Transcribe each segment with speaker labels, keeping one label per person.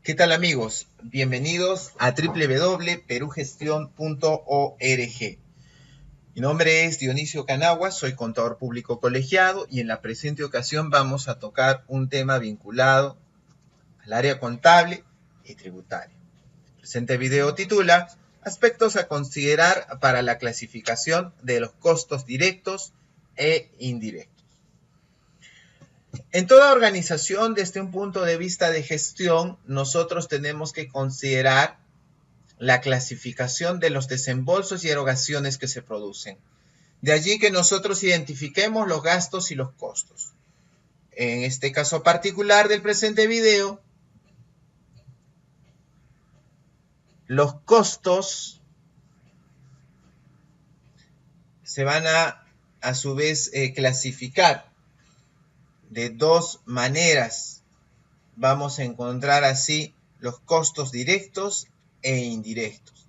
Speaker 1: ¿Qué tal amigos? Bienvenidos a www.perugestion.org. Mi nombre es Dionisio Canagua, soy contador público colegiado y en la presente ocasión vamos a tocar un tema vinculado al área contable y tributaria. El presente video titula Aspectos a considerar para la clasificación de los costos directos e indirectos. En toda organización, desde un punto de vista de gestión, nosotros tenemos que considerar la clasificación de los desembolsos y erogaciones que se producen. De allí que nosotros identifiquemos los gastos y los costos. En este caso particular del presente video, los costos se van a su vez clasificar de dos maneras. Vamos a encontrar así los costos directos e indirectos.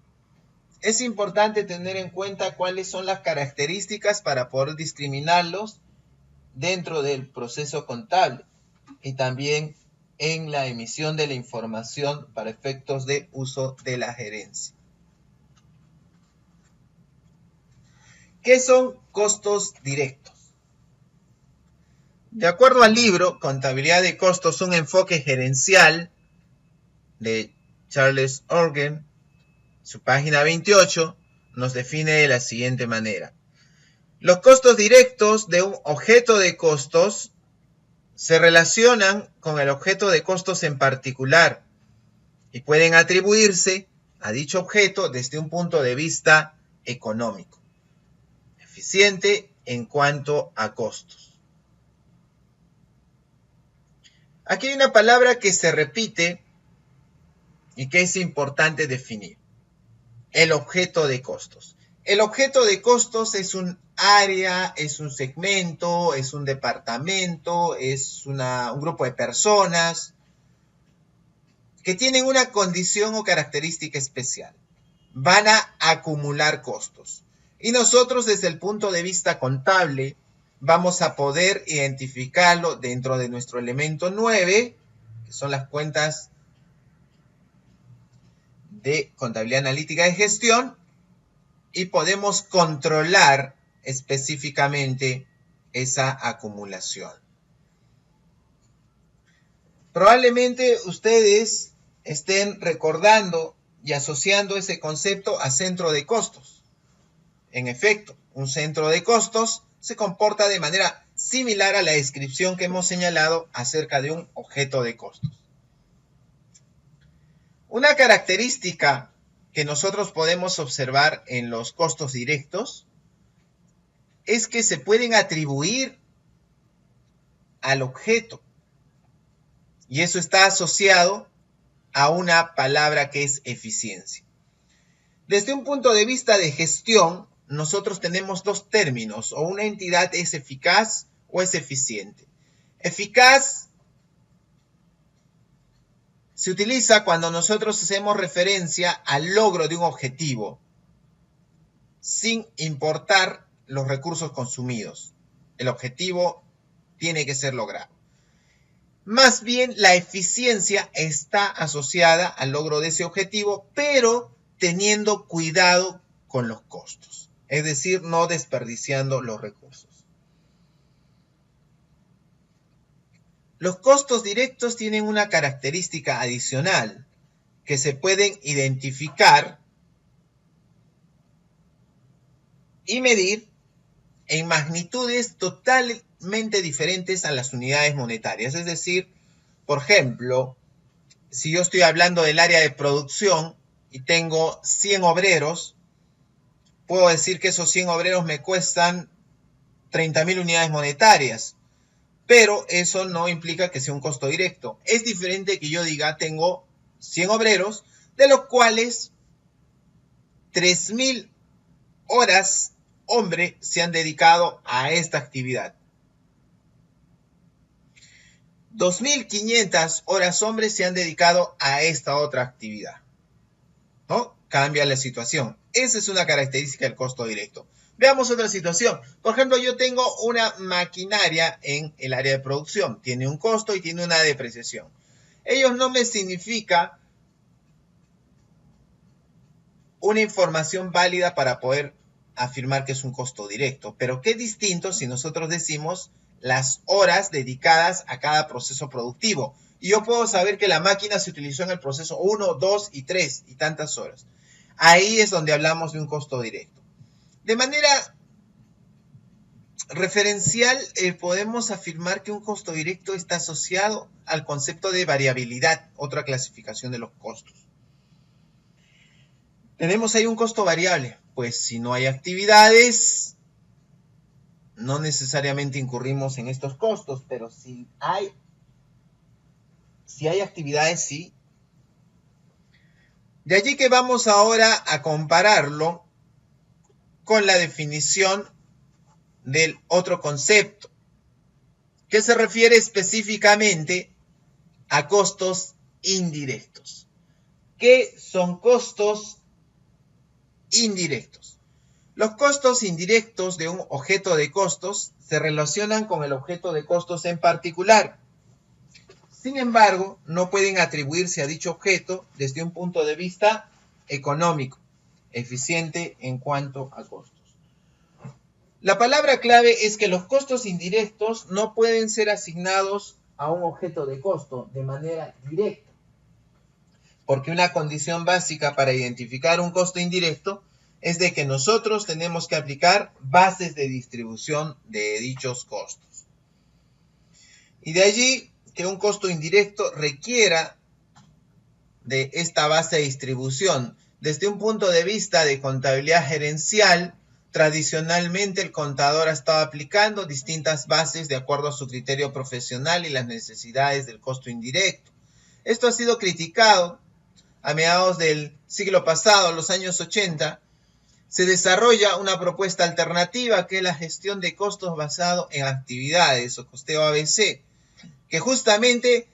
Speaker 1: Es importante tener en cuenta cuáles son las características para poder discriminarlos dentro del proceso contable y también en la emisión de la información para efectos de uso de la gerencia. ¿Qué son costos directos? De acuerdo al libro Contabilidad de Costos, un enfoque gerencial de Charles Organ, su página 28, nos define de la siguiente manera. Los costos directos de un objeto de costos se relacionan con el objeto de costos en particular y pueden atribuirse a dicho objeto desde un punto de vista económico, eficiente en cuanto a costos. Aquí hay una palabra que se repite y que es importante definir. El objeto de costos. El objeto de costos es un área, es un segmento, es un departamento, es un grupo de personas que tienen una condición o característica especial. Van a acumular costos. Y nosotros desde el punto de vista contable vamos a poder identificarlo dentro de nuestro elemento 9, que son las cuentas de contabilidad analítica de gestión, y podemos controlar específicamente esa acumulación. Probablemente ustedes estén recordando y asociando ese concepto a centro de costos. En efecto, un centro de costos se comporta de manera similar a la descripción que hemos señalado acerca de un objeto de costos. Una característica que nosotros podemos observar en los costos directos es que se pueden atribuir al objeto y eso está asociado a una palabra que es eficiencia. Desde un punto de vista de gestión, nosotros tenemos dos términos, o una entidad es eficaz o es eficiente. Eficaz se utiliza cuando nosotros hacemos referencia al logro de un objetivo, sin importar los recursos consumidos. El objetivo tiene que ser logrado. Más bien, la eficiencia está asociada al logro de ese objetivo, pero teniendo cuidado con los costos. Es decir, no desperdiciando los recursos. Los costos directos tienen una característica adicional que se pueden identificar y medir en magnitudes totalmente diferentes a las unidades monetarias. Es decir, por ejemplo, si yo estoy hablando del área de producción y tengo 100 obreros, puedo decir que esos 100 obreros me cuestan 30.000 unidades monetarias, pero eso no implica que sea un costo directo. Es diferente que yo diga, tengo 100 obreros, de los cuales 3.000 horas hombre se han dedicado a esta actividad. 2.500 horas hombres se han dedicado a esta otra actividad. ¿No? Cambia la situación. Esa es una característica del costo directo. Veamos otra situación. Por ejemplo, yo tengo una maquinaria en el área de producción. Tiene un costo y tiene una depreciación. Ellos no me significa una información válida para poder afirmar que es un costo directo. Pero qué distinto si nosotros decimos las horas dedicadas a cada proceso productivo. Y yo puedo saber que la máquina se utilizó en el proceso 1, 2 y 3 y tantas horas. Ahí es donde hablamos de un costo directo. De manera referencial, podemos afirmar que un costo directo está asociado al concepto de variabilidad, otra clasificación de los costos. Tenemos ahí un costo variable, pues si no hay actividades, no necesariamente incurrimos en estos costos, pero si hay actividades, sí. De allí que vamos ahora a compararlo con la definición del otro concepto, que se refiere específicamente a costos indirectos. ¿Qué son costos indirectos? Los costos indirectos de un objeto de costos se relacionan con el objeto de costos en particular. Sin embargo, no pueden atribuirse a dicho objeto desde un punto de vista económico, eficiente en cuanto a costos. La palabra clave es que los costos indirectos no pueden ser asignados a un objeto de costo de manera directa, porque una condición básica para identificar un costo indirecto es de que nosotros tenemos que aplicar bases de distribución de dichos costos. Y de allí que un costo indirecto requiera de esta base de distribución. Desde un punto de vista de contabilidad gerencial, tradicionalmente el contador ha estado aplicando distintas bases de acuerdo a su criterio profesional y las necesidades del costo indirecto. Esto ha sido criticado a mediados del siglo pasado, los años 80, se desarrolla una propuesta alternativa que es la gestión de costos basado en actividades o costeo ABC, que justamente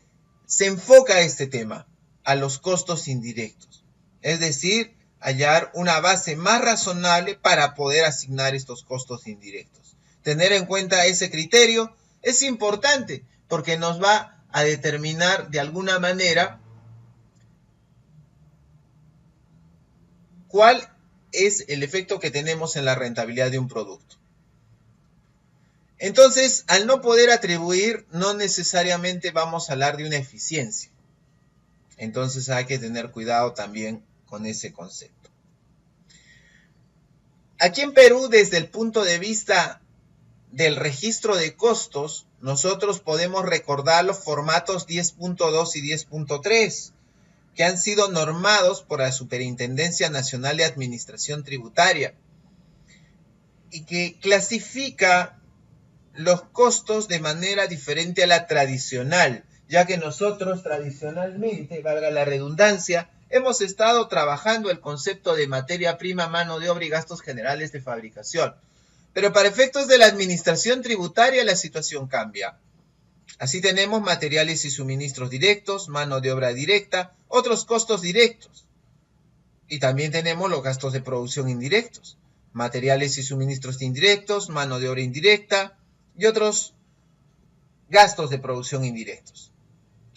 Speaker 1: se enfoca a este tema, a los costos indirectos. Es decir, hallar una base más razonable para poder asignar estos costos indirectos. Tener en cuenta ese criterio es importante porque nos va a determinar de alguna manera cuál es el efecto que tenemos en la rentabilidad de un producto. Entonces, al no poder atribuir, no necesariamente vamos a hablar de una eficiencia. Entonces hay que tener cuidado también con ese concepto. Aquí en Perú, desde el punto de vista del registro de costos, nosotros podemos recordar los formatos 10.2 y 10.3, que han sido normados por la Superintendencia Nacional de Administración Tributaria y que clasifica los costos de manera diferente a la tradicional, ya que nosotros tradicionalmente, valga la redundancia, hemos estado trabajando el concepto de materia prima, mano de obra y gastos generales de fabricación. Pero para efectos de la administración tributaria la situación cambia. Así tenemos materiales y suministros directos, mano de obra directa, otros costos directos. Y también tenemos los gastos de producción indirectos, materiales y suministros indirectos, mano de obra indirecta y otros gastos de producción indirectos.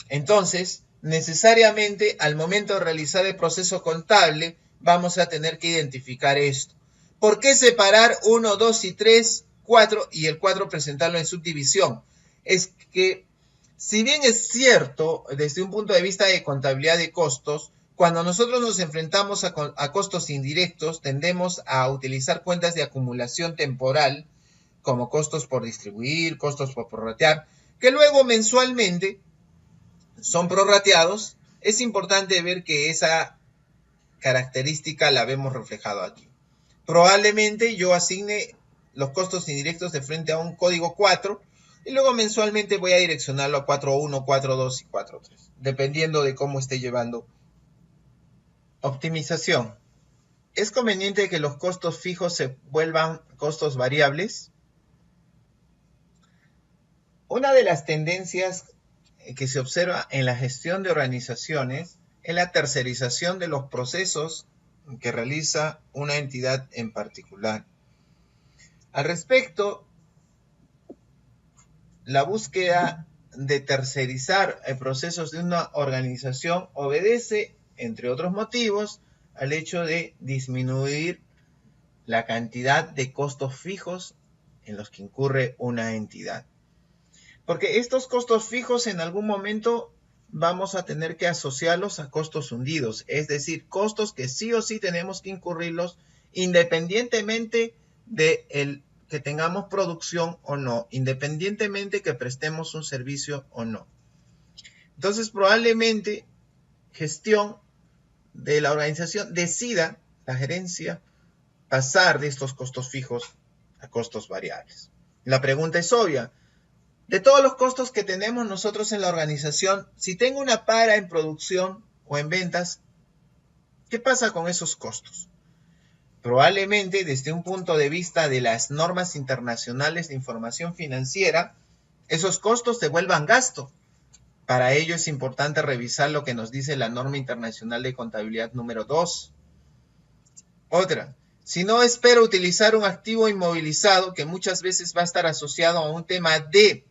Speaker 1: Entonces, necesariamente al momento de realizar el proceso contable vamos a tener que identificar esto. ¿Por qué separar 1, 2 y 3, 4 y el 4 presentarlo en subdivisión? Es que, si bien es cierto, desde un punto de vista de contabilidad de costos, cuando nosotros nos enfrentamos a costos indirectos, tendemos a utilizar cuentas de acumulación temporal, como costos por distribuir, costos por prorratear, que luego mensualmente son prorrateados. Es importante ver que esa característica la vemos reflejada aquí. Probablemente yo asigne los costos indirectos de frente a un código 4 y luego mensualmente voy a direccionarlo a 4.1, 4.2 y 4.3, dependiendo de cómo esté llevando. Optimización. ¿Es conveniente que los costos fijos se vuelvan costos variables? Una de las tendencias que se observa en la gestión de organizaciones es la tercerización de los procesos que realiza una entidad en particular. Al respecto, la búsqueda de tercerizar procesos de una organización obedece, entre otros motivos, al hecho de disminuir la cantidad de costos fijos en los que incurre una entidad. Porque estos costos fijos en algún momento vamos a tener que asociarlos a costos hundidos, es decir, costos que sí o sí tenemos que incurrirlos independientemente de que tengamos producción o no, independientemente que prestemos un servicio o no. Entonces, probablemente gestión de la organización decida, la gerencia, pasar de estos costos fijos a costos variables. La pregunta es obvia. De todos los costos que tenemos nosotros en la organización, si tengo una para en producción o en ventas, ¿qué pasa con esos costos? Probablemente desde un punto de vista de las normas internacionales de información financiera, esos costos se vuelvan gasto. Para ello es importante revisar lo que nos dice la norma internacional de contabilidad número 2. Otra, si no espero utilizar un activo inmovilizado que muchas veces va a estar asociado a un tema de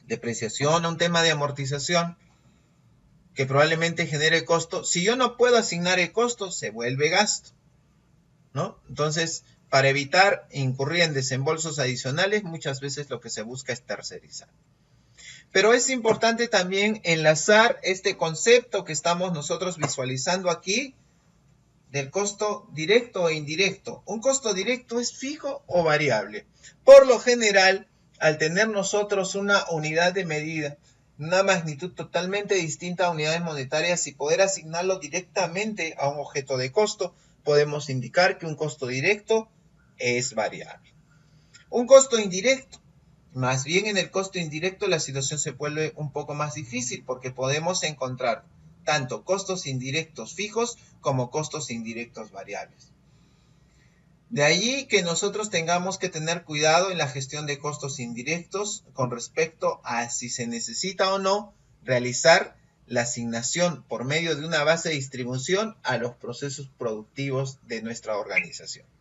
Speaker 1: depreciación, a un tema de amortización, que probablemente genere costo, si yo no puedo asignar el costo, se vuelve gasto, ¿no? Entonces, para evitar incurrir en desembolsos adicionales, muchas veces lo que se busca es tercerizar. Pero es importante también enlazar este concepto que estamos nosotros visualizando aquí del costo directo e indirecto. Un costo directo es fijo o variable. Por lo general, al tener nosotros una unidad de medida, una magnitud totalmente distinta a unidades monetarias y poder asignarlo directamente a un objeto de costo, podemos indicar que un costo directo es variable. Un costo indirecto, más bien en el costo indirecto la situación se vuelve un poco más difícil porque podemos encontrar tanto costos indirectos fijos como costos indirectos variables. De allí que nosotros tengamos que tener cuidado en la gestión de costos indirectos con respecto a si se necesita o no realizar la asignación por medio de una base de distribución a los procesos productivos de nuestra organización.